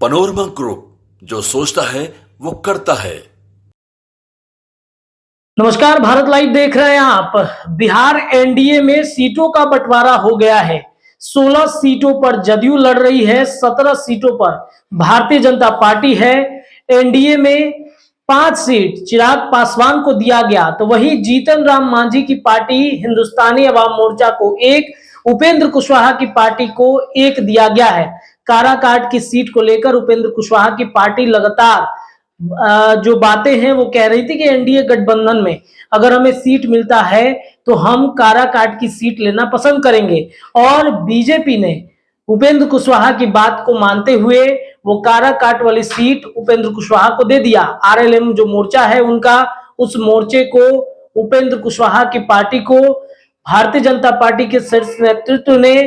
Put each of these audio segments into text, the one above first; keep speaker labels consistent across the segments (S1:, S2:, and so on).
S1: Panorama group, जो सोचता है वो करता है।
S2: नमस्कार, भारत लाइव देख रहे हैं आप। बिहार एनडीए में सीटों का बंटवारा हो गया है। 16 सीटों पर जदयू लड़ रही है, 17 सीटों पर भारतीय जनता पार्टी है। एनडीए में 5 सीट चिराग पासवान को दिया गया, तो वहीं जीतन राम मांझी की पार्टी हिंदुस्तानी अवाम मोर्चा को एक, उपेंद्र कुशवाहा की पार्टी को एक दिया गया है। काराकाट की सीट को लेकर उपेंद्र कुशवाहा की पार्टी लगातार जो बातें हैं वो कह रही थी कि एनडीए गठबंधन में अगर हमें सीट मिलता है तो हम काराकाट की सीट लेना पसंद करेंगे, और बीजेपी ने उपेंद्र कुशवाहा की बात को मानते हुए वो काराकाट वाली सीट उपेंद्र कुशवाहा को दे दिया। आरएलएम जो मोर्चा है उनका, उस मोर्चे को उपेंद्र कुशवाहा की पार्टी को भारतीय जनता पार्टी के शीर्ष नेतृत्व ने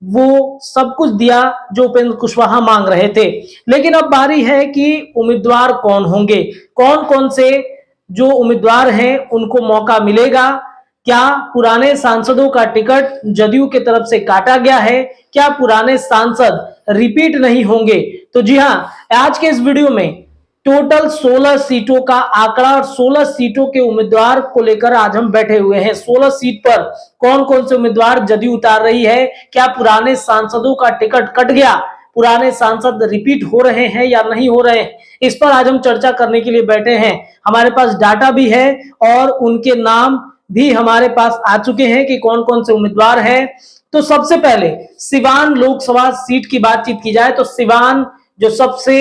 S2: वो सब कुछ दिया जो उपेंद्र कुशवाहा मांग रहे थे। लेकिन अब बारी है कि उम्मीदवार कौन होंगे, कौन कौन से जो उम्मीदवार हैं उनको मौका मिलेगा। क्या पुराने सांसदों का टिकट जदयू की तरफ से काटा गया है? क्या पुराने सांसद रिपीट नहीं होंगे? तो जी हां, आज के इस वीडियो में टोटल 16 सीटों का आंकड़ा और 16 सीटों के उम्मीदवार को लेकर आज हम बैठे हुए हैं। 16 सीट पर कौन कौन से उम्मीदवार जदयू उतार रही है, क्या पुराने सांसदों का टिकट कट गया, पुराने सांसद रिपीट हो रहे हैं या नहीं हो रहे हैं, इस पर आज हम चर्चा करने के लिए बैठे हैं। हमारे पास डाटा भी है और उनके नाम भी हमारे पास आ चुके हैं कि कौन कौन से उम्मीदवार हैं। तो सबसे पहले सिवान लोकसभा सीट की बातचीत की जाए तो सिवान जो सबसे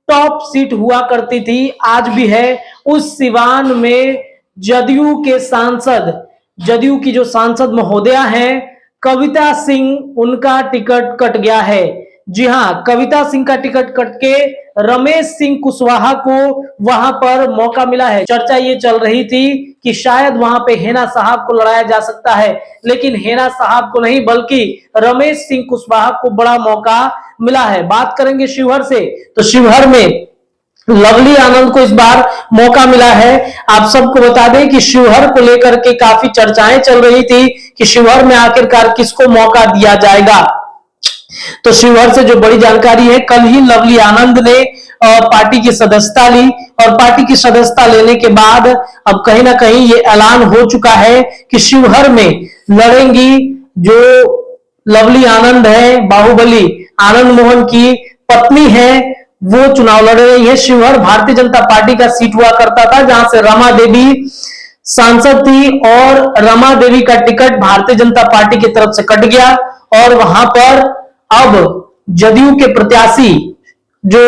S2: टॉप सीट हुआ करती थी, आज भी है, उस सिवान में जदयू के सांसद, जदयू की जो सांसद महोदया हैं कविता सिंह, उनका टिकट कट गया है। जी हां, कविता सिंह का टिकट कट के रमेश सिंह कुशवाहा को वहां पर मौका मिला है। चर्चा ये चल रही थी कि शायद वहां पे हेना साहब को लड़ाया जा सकता है, लेकिन हेना साहब को नहीं बल्कि रमेश सिंह कुशवाहा को बड़ा मौका मिला है। बात करेंगे शिवहर से, तो शिवहर में लवली आनंद को इस बार मौका मिला है। आप सबको बता दें कि शिवहर को लेकर के काफी चर्चाएं चल रही थी कि शिवहर में आखिरकार किसको मौका दिया जाएगा। तो शिवहर से जो बड़ी जानकारी है, कल ही लवली आनंद ने पार्टी की सदस्यता ली और पार्टी की सदस्यता लेने के बाद अब कहीं ना कहीं ये ऐलान हो चुका है कि शिवहर में लड़ेंगी जो लवली आनंद है, बाहुबली आनंद मोहन की पत्नी है, वो चुनाव लड़ रही है। शिवहर भारतीय जनता पार्टी का सीट हुआ करता था जहां से रमा देवी सांसद थी और रमा देवी का टिकट भारतीय जनता पार्टी की तरफ से कट गया और वहां पर अब जदयू के प्रत्याशी जो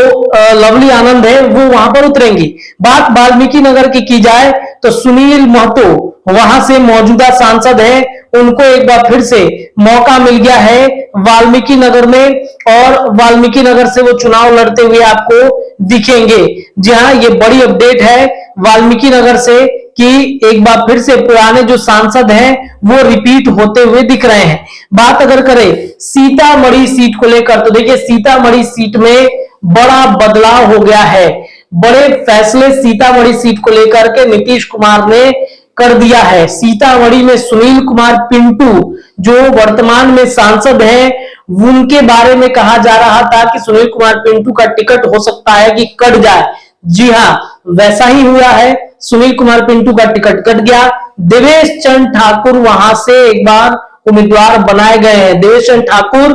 S2: लवली आनंद है वो वहां पर उतरेंगी। बात वाल्मीकि नगर की जाए तो सुनील महतो वहां से मौजूदा सांसद है, उनको एक बार फिर से मौका मिल गया है वाल्मीकि नगर में और वाल्मीकि नगर से वो चुनाव लड़ते हुए आपको दिखेंगे। जी हाँ, ये बड़ी अपडेट है वाल्मीकि नगर से कि एक बार फिर से पुराने जो सांसद हैं वो रिपीट होते हुए दिख रहे हैं। बात अगर करें सीतामढ़ी सीट को लेकर तो देखिए सीतामढ़ी सीट में बड़ा बदलाव हो गया है। बड़े फैसले सीतामढ़ी सीट को लेकर के नीतीश कुमार ने कर दिया है। सीतामढ़ी में सुनील कुमार पिंटू जो वर्तमान में सांसद हैं, उनके बारे में कहा जा रहा था कि सुनील कुमार पिंटू का टिकट हो सकता है कि कट जाए। जी हां, वैसा ही हुआ है, सुनील कुमार पिंटू का टिकट कट गया। देवेश चंद ठाकुर वहां से एक बार उम्मीदवार बनाए गए हैं। देवेश चंद ठाकुर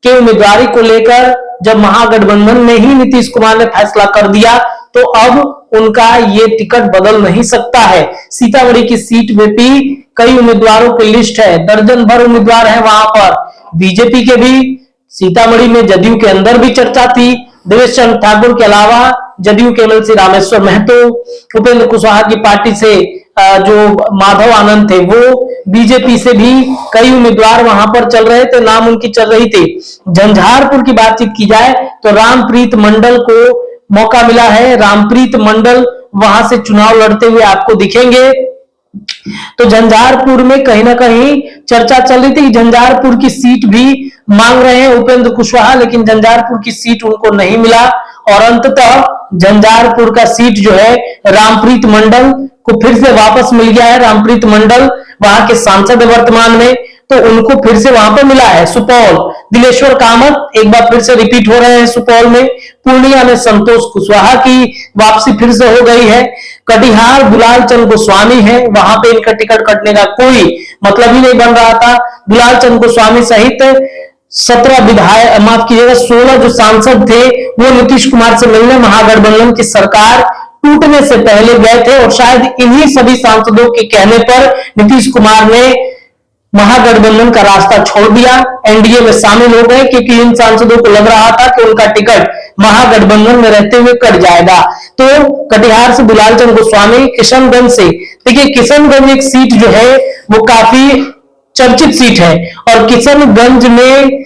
S2: के उम्मीदवारी को लेकर जब महागठबंधन में ही नीतीश कुमार ने फैसला कर दिया तो अब उनका ये टिकट बदल नहीं सकता है। सीतामढ़ी की सीट में भी कई उम्मीदवारों की लिस्ट है, दर्जन भर उम्मीदवार है वहां पर। बीजेपी के भी सीतामढ़ी में जदयू के अंदर भी चर्चा थी। देवेश चंद ठाकुर के अलावा जदयू के एमएलसी रामेश्वर महतो, उपेंद्र कुशवाहा की पार्टी से जो माधव आनंद थे, वो बीजेपी से भी कई उम्मीदवार वहां पर चल रहे थे, नाम उनकी चल रही थी। झंझारपुर की बातचीत की जाए तो रामप्रीत मंडल को मौका मिला है। रामप्रीत मंडल वहां से चुनाव लड़ते हुए आपको दिखेंगे। तो झंझारपुर में कहीं ना कहीं चर्चा चल रही थी कि झंझारपुर की सीट भी मांग रहे हैं उपेंद्र कुशवाहा, लेकिन झंझारपुर की सीट उनको नहीं मिला और अंततः झंझारपुर का सीट जो है रामप्रीत मंडल को फिर से वापस मिल गया है। रामप्रीत मंडल वहां के सांसद है वर्तमान में। तो उनको फिर से वहां पर मिला है। सुपौल दिलेश्वर कामत एक बार फिर से रिपीट हो रहे हैं सुपौल में। पूर्णिया में संतोष कुशवाहा की वापसी फिर से हो गई है। कटिहार दुलाल चंद गोस्वामी है, वहां पे इनका टिकट कटने का कोई मतलब ही नहीं बन रहा था। दुलाल चंद गोस्वामी सहित 17 विधायक, माफ कीजिएगा 16 जो सांसद थे वो नीतीश कुमार से मिलने महागठबंधन की सरकार टूटने से पहले गए थे और शायद इन्हीं सभी सांसदों के कहने पर नीतीश कुमार ने महागठबंधन का रास्ता छोड़ दिया, एनडीए में शामिल हो गए, क्योंकि इन सांसदों को लग रहा था कि उनका टिकट महागठबंधन में रहते हुए कट जाएगा। तो कटिहार से दुलाल चंद गोस्वामी, किशनगंज से, देखिए किशनगंज एक सीट जो है वो काफी चर्चित सीट है और किशनगंज में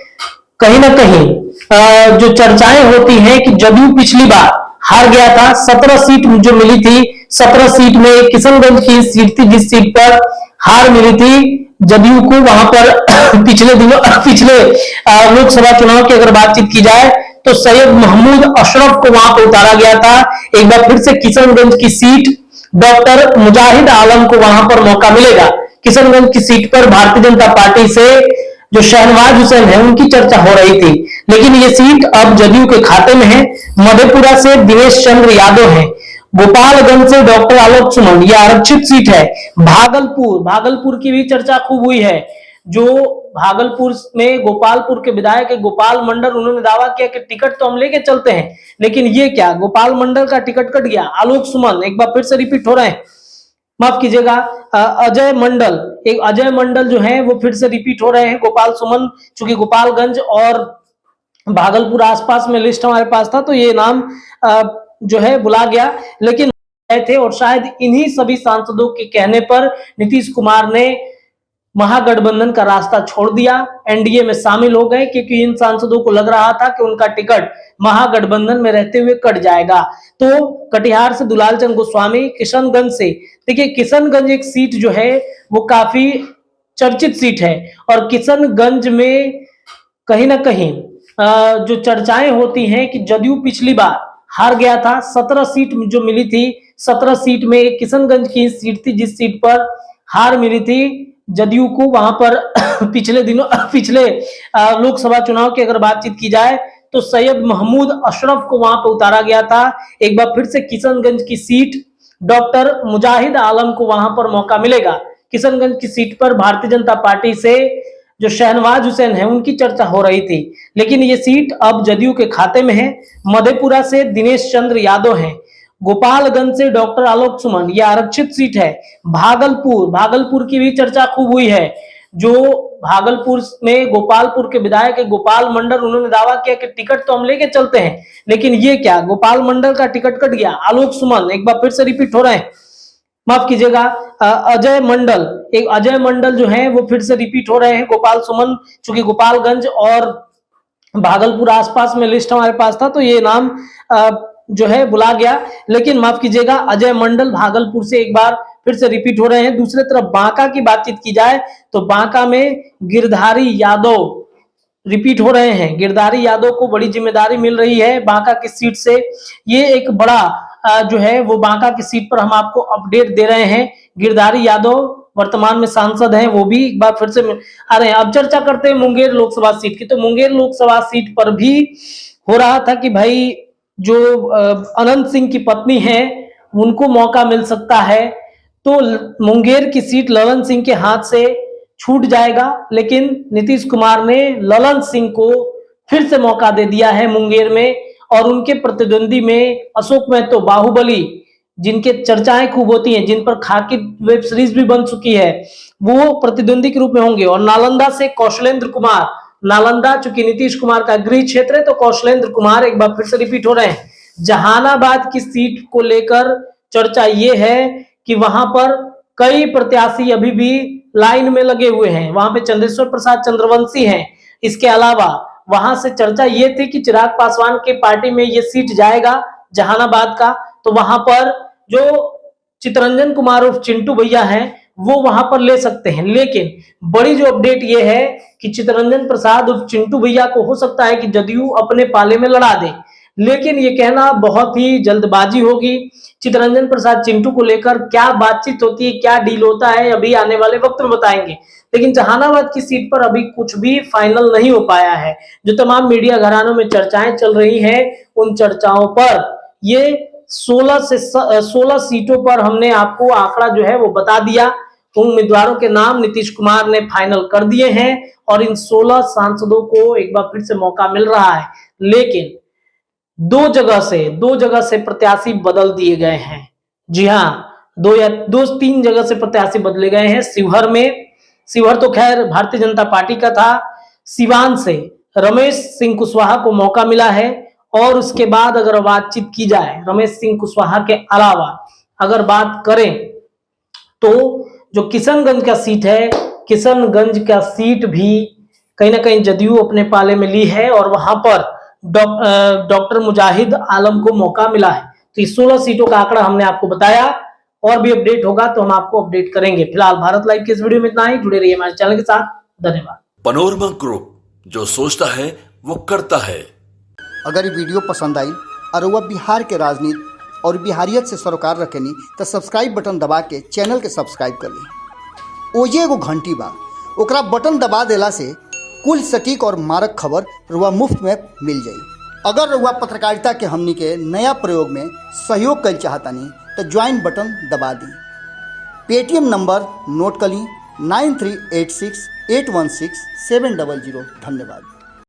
S2: कहीं ना कहीं जो चर्चाएं होती हैं कि जदयू पिछली बार हार गया था। 17 सीट जो मिली थी, 17 सीट में किशनगंज की सीट थी जिस सीट पर हार मिली थी जदयू को। वहां पर पिछले लोकसभा चुनाव की अगर बातचीत की जाए तो सैयद महमूद अशरफ को वहां पर उतारा गया था। एक बार फिर से किशनगंज की सीट डॉक्टर मुजाहिद आलम को वहां पर मौका मिलेगा। किशनगंज की सीट पर भारतीय जनता पार्टी से जो शहनवाज हुसैन है उनकी चर्चा हो रही थी, लेकिन ये सीट अब जदयू के खाते में है। मधेपुरा से दिनेश चंद्र यादव है। गोपालगंज से डॉक्टर आलोक सुमन, यह आरक्षित सीट है। भागलपुर की भी चर्चा खूब हुई है। जो भागलपुर में गोपालपुर के विधायक है गोपाल मंडल, उन्होंने दावा किया कि टिकट तो हम लेके चलते हैं, लेकिन ये क्या, गोपाल मंडल का टिकट कट गया। आलोक सुमन एक बार फिर से रिपीट हो रहे हैं, माफ कीजिएगा अजय मंडल, एक अजय मंडल जो है वो फिर से रिपीट हो रहे हैं। गोपाल सुमन, चूंकि गोपालगंज और भागलपुर आसपास में लिस्ट हमारे पास था तो ये नाम जो है बुला गया, लेकिन थे और शायद इन्हीं सभी सांसदों के कहने पर नीतीश कुमार ने महागठबंधन का रास्ता छोड़ दिया, एनडीए में शामिल हो गए, क्योंकि इन सांसदों को लग रहा था कि उनका टिकट महागठबंधन में रहते हुए कट जाएगा। तो कटिहार से दुलाल चंद गोस्वामी, किशनगंज से, देखिए किशनगंज एक सीट जो है वो काफी चर्चित सीट है और किशनगंज में कहीं ना कहीं जो चर्चाएं होती हैं कि जदयू पिछली बार हार गया था। 17 सीट जो मिली थी, 17 सीट में किशनगंज की सीट थी जिस सीट पर हार मिली थी जदयू को। वहां पर पिछले लोकसभा चुनाव की अगर बातचीत की जाए तो सैयद महमूद अशरफ को वहां पर उतारा गया था। एक बार फिर से किशनगंज की सीट डॉक्टर मुजाहिद आलम को वहां पर मौका मिलेगा। किशनगंज की सीट पर भारतीय जनता पार्टी से जो शहनवाज हुसैन है उनकी चर्चा हो रही थी, लेकिन ये सीट अब जदयू के खाते में है। मधेपुरा से दिनेश चंद्र यादव हैं। गोपालगंज से डॉक्टर आलोक सुमन, यह आरक्षित सीट है। भागलपुर की भी चर्चा खूब हुई है। जो भागलपुर में गोपालपुर के विधायक है गोपाल मंडल, उन्होंने दावा किया कि टिकट तो हम लेके चलते हैं, लेकिन ये क्या, गोपाल मंडल का टिकट कट गया। आलोक सुमन एक बार फिर से रिपीट हो रहे हैं, माफ कीजिएगा अजय मंडल, एक अजय मंडल जो है वो फिर से रिपीट हो रहे हैं। गोपाल सुमन, चूंकि गोपालगंज और भागलपुर आसपास में लिस्ट हमारे पास था तो ये नाम जो है बुला गया, लेकिन माफ कीजिएगा अजय मंडल भागलपुर से एक बार फिर से रिपीट हो रहे हैं। दूसरी तरफ बांका की बातचीत की जाए तो बांका में गिरधारी यादव रिपीट हो रहे हैं। गिरधारी यादव को बड़ी जिम्मेदारी मिल रही है बांका की सीट से। ये एक बड़ा जो है वो बांका की सीट पर हम आपको अपडेट दे रहे हैं। गिरधारी यादव वर्तमान में सांसद हैं, वो भी एक बार फिर से आ रहे हैं। अब चर्चा करते हैं मुंगेर लोकसभा सीट की। तो मुंगेर लोकसभा सीट पर भी हो रहा था कि भाई जो अनंत सिंह की पत्नी है उनको मौका मिल सकता है, तो मुंगेर की सीट ललन सिंह के हाथ से छूट जाएगा, लेकिन नीतीश कुमार ने ललन सिंह को फिर से मौका दे दिया है मुंगेर में और उनके प्रतिद्वंदी में अशोक महतो बाहुबली, जिनके चर्चाएं खूब होती हैं, जिन पर खाकी वेब सीरीज भी बन चुकी है, वो प्रतिद्वंदी के रूप में होंगे। और नालंदा से कौशलेंद्र कुमार, नालंदा चूंकि नीतीश कुमार का गृह क्षेत्र है तो कौशलेंद्र कुमार एक बार फिर से रिपीट हो रहे हैं। जहानाबाद की सीट को लेकर चर्चा ये है कि वहां पर कई प्रत्याशी अभी भी लाइन में लगे हुए हैं। वहां पे चंद्रेश्वर प्रसाद चंद्रवंशी हैं। इसके अलावा वहां से चर्चा ये थी कि चिराग पासवान के पार्टी में ये सीट जाएगा जहानाबाद का, तो वहां पर जो चितरंजन कुमार उर्फ चिंटू भैया हैं वो वहां पर ले सकते हैं। लेकिन बड़ी जो अपडेट ये है कि चितरंजन प्रसाद उर्फ चिंटू भैया को हो सकता है कि जदयू अपने पाले में लड़ा दे। लेकिन ये कहना बहुत ही जल्दबाजी होगी। चितरंजन प्रसाद चिंटू को लेकर क्या बातचीत होती है, क्या डील होता है, अभी आने वाले वक्त में बताएंगे। लेकिन जहानाबाद की सीट पर अभी कुछ भी फाइनल नहीं हो पाया है। जो तमाम मीडिया घरानों में चर्चाएं चल रही हैं, उन चर्चाओं पर ये 16 सीटों पर हमने आपको आंकड़ा जो है वो बता दिया। उम्मीदवारों के नाम नीतीश कुमार ने फाइनल कर दिए हैं और इन 16 सांसदों को एक बार फिर से मौका मिल रहा है। लेकिन दो जगह से प्रत्याशी बदल दिए गए हैं। जी हाँ, दो तीन जगह से प्रत्याशी बदले गए हैं। शिवहर तो खैर भारतीय जनता पार्टी का था। सिवान से रमेश सिंह कुशवाहा को मौका मिला है। और उसके बाद अगर बातचीत की जाए रमेश सिंह कुशवाहा के अलावा अगर बात करें तो जो किशनगंज का सीट है, किशनगंज का सीट भी कहीं ना कहीं जदयू अपने पाले में ली है और वहां पर डॉक्टर मुजाहिद आलम को मौका मिला है। तो इस 16 सीटों का आंकड़ा हमने आपको बताया। और भी अपडेट होगा तो हम आपको अपडेट करेंगे। फिलहाल भारत लाइव के इस वीडियो में इतना ही। जुड़े रहिए हमारे चैनल के साथ। धन्यवाद।
S1: पनोरमा ग्रुप, जो सोचता है वो करता है।
S3: अगर ये वीडियो पसंद आई और वह बिहार के राजनीति और बिहारियत से सरोकार रखेनी तो सब्सक्राइब बटन दबा के चैनल के सब्सक्राइब कर ली। ओजे एगो घंटी बा, ओकरा बटन दबा देला से कुल सटीक और मारक खबर रुआ मुफ्त में मिल जाई। अगर रुआ पत्रकारिता के हमनी के नया प्रयोग में सहयोग कर चाहतानी तो ज्वाइन बटन दबा दी। पेटीएम नंबर नोट कर ली 9386816700। धन्यवाद।